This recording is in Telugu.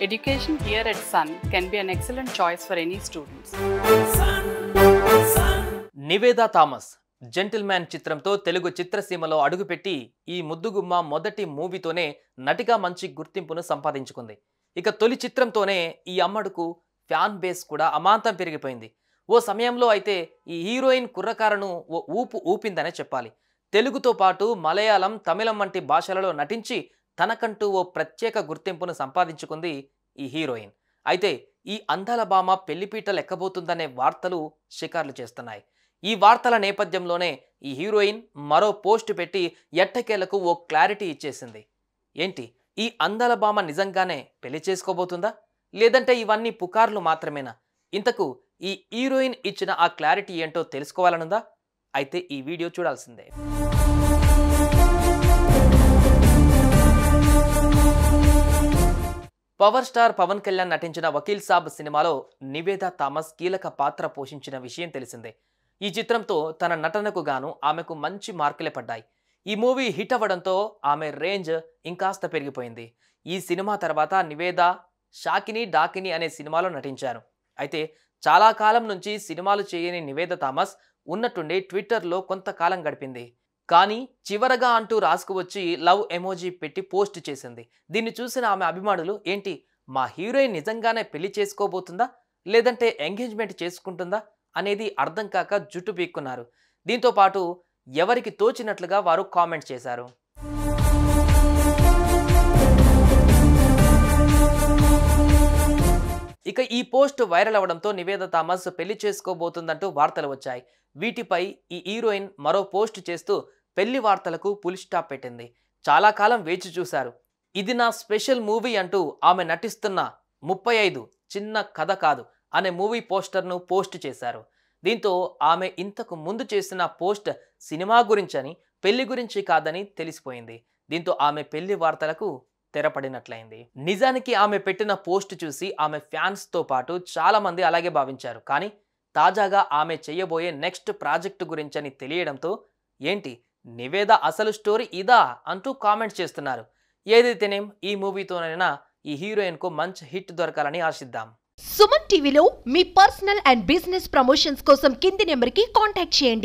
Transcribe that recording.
Education here at Sun can be an excellent choice for any students. Nivetha Thomas gentleman చిత్రంతో తెలుగు చిత్రసీమలో అడుగుపెట్టి ఈ ముద్దుగుమ్మ మొదటి మూవీతోనే నటిగా మంచి గుర్తింపును సంపాదించుకుంది. ఇక తొలి చిత్రంతోనే ఈ అమ్మడుకు ఫ్యాన్ బేస్ కూడా అమాంతం పెరిగిపోయింది. ఓ సమయంలో అయితే ఈ హీరోయిన్ కుర్రకారను ఓ ఊపు ఊపిందనే చెప్పాలి. తెలుగుతో పాటు మలయాళం, తమిళం వంటి భాషలలో నటించి తనకంటూ ఓ ప్రత్యేక గుర్తింపును సంపాదించుకుంది ఈ హీరోయిన్. అయితే ఈ అందాల భామ పెళ్లిపీటలు ఎక్కబోతుందనే వార్తలు షికార్లు చేస్తున్నాయి. ఈ వార్తల నేపథ్యంలోనే ఈ హీరోయిన్ మరో పోస్ట్ పెట్టి ఎట్టకేలకు ఓ క్లారిటీ ఇచ్చేసింది. ఏంటి, ఈ అందాల భామ నిజంగానే పెళ్లి చేసుకోబోతుందా, లేదంటే ఇవన్నీ పుకార్లు మాత్రమేనా? ఇంతకు ఈ హీరోయిన్ ఇచ్చిన ఆ క్లారిటీ ఏంటో తెలుసుకోవాలనుందా? అయితే ఈ వీడియో చూడాల్సిందే. పవర్ స్టార్ పవన్ కళ్యాణ్ నటించిన వకీల్ సాబ్ సినిమాలో నివేదా థామస్ కీలక పాత్ర పోషించిన విషయం తెలిసిందే. ఈ చిత్రంతో తన నటనకు గాను ఆమెకు మంచి మార్కులే పడ్డాయి. ఈ మూవీ హిట్ అవ్వడంతో ఆమె రేంజ్ ఇంకాస్త పెరిగిపోయింది. ఈ సినిమా తర్వాత నివేదా షాకిని డాకిని అనే సినిమాలో నటించారు. అయితే చాలా కాలం నుంచి సినిమాలు చేయని నివేదా థామస్ ఉన్నట్టుండి ట్విట్టర్లో కొంతకాలం గడిపింది. కానీ చివరగా అంటూ రాసుకువచ్చి లవ్ ఎమోజీ పెట్టి పోస్ట్ చేసింది. దీన్ని చూసిన ఆమె అభిమానులు, ఏంటి మా హీరోయిన్ నిజంగానే పెళ్లి చేసుకోబోతుందా, లేదంటే ఎంగేజ్మెంట్ చేసుకుంటుందా అనేది అర్థం కాక జుట్టు పీక్కున్నారు. దీంతో పాటు ఎవరికి తోచినట్లుగా వారు కామెంట్ చేశారు. ఇక ఈ పోస్ట్ వైరల్ అవడంతో నివేదా థామస్ పెళ్లి చేసుకోబోతుందంటూ వార్తలు వచ్చాయి. వీటిపై ఈ హీరోయిన్ మరో పోస్ట్ చేస్తూ పెళ్లి వార్తలకు ఫుల్ స్టాప్ పెట్టింది. చాలా కాలం వేచి చూశారు, ఇది నా స్పెషల్ మూవీ అంటూ ఆమె నటిస్తున్న 35 చిన్న కథ కాదు అనే మూవీ పోస్టర్ను పోస్ట్ చేశారు. దీంతో ఆమె ఇంతకు ముందు చేసిన పోస్ట్ సినిమా గురించని, పెళ్లి గురించి కాదని తెలిసిపోయింది. దీంతో ఆమె పెళ్లి వార్తలకు తెరపడినట్లయింది. నిజానికి ఆమె పెట్టిన పోస్ట్ చూసి ఆమె ఫ్యాన్స్తో పాటు చాలా మంది అలాగే భావించారు. కానీ తాజాగా ఆమె చేయబోయే నెక్స్ట్ ప్రాజెక్టు గురించని తెలియడంతో, ఏంటి నివేదా అసలు స్టోరీ ఇదా అంటూ కామెంట్స్ చేస్తున్నారు. ఏదైతేనేం ఈ మూవీతోనైనా ఈ హీరోయిన్కు మంచి హిట్ దొరకాలని ఆశిద్దాం. సుమన్ టీవీలో మీ పర్సనల్ అండ్ బిజినెస్ ప్రమోషన్స్ కోసం కింది నెంబర్కి కాంటాక్ట్ చేయండి.